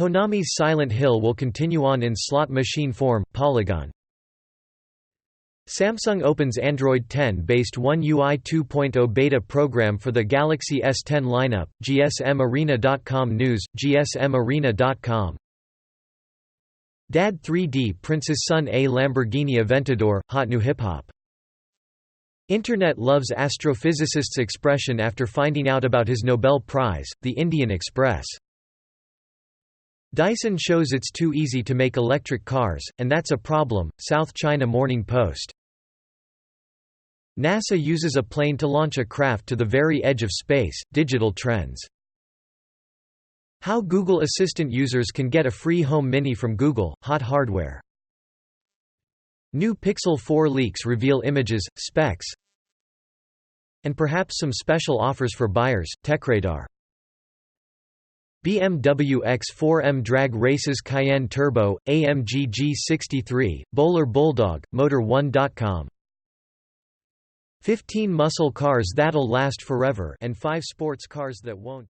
Konami's Silent Hill will continue on in slot machine form, Polygon. Samsung opens Android 10-based One UI 2.0 beta program for the Galaxy S10 lineup, GSMArena.com News, GSMArena.com. Dad 3D prints his son a Lamborghini Aventador, hot new hip-hop. Internet loves astrophysicist's expression after finding out about his Nobel Prize, the Indian Express. Dyson shows it's too easy to make electric cars, and that's a problem, South China Morning Post. NASA uses a plane to launch a craft to the very edge of space, digital trends. How Google Assistant users can get a free Home Mini from Google, hot hardware. New Pixel 4 leaks reveal images, specs, and perhaps some special offers for buyers, TechRadar. BMW X4M drag races Cayenne Turbo, AMG G63, Bowler Bulldog, Motor1.com. 15 muscle cars that'll last forever and 5 sports cars that won't.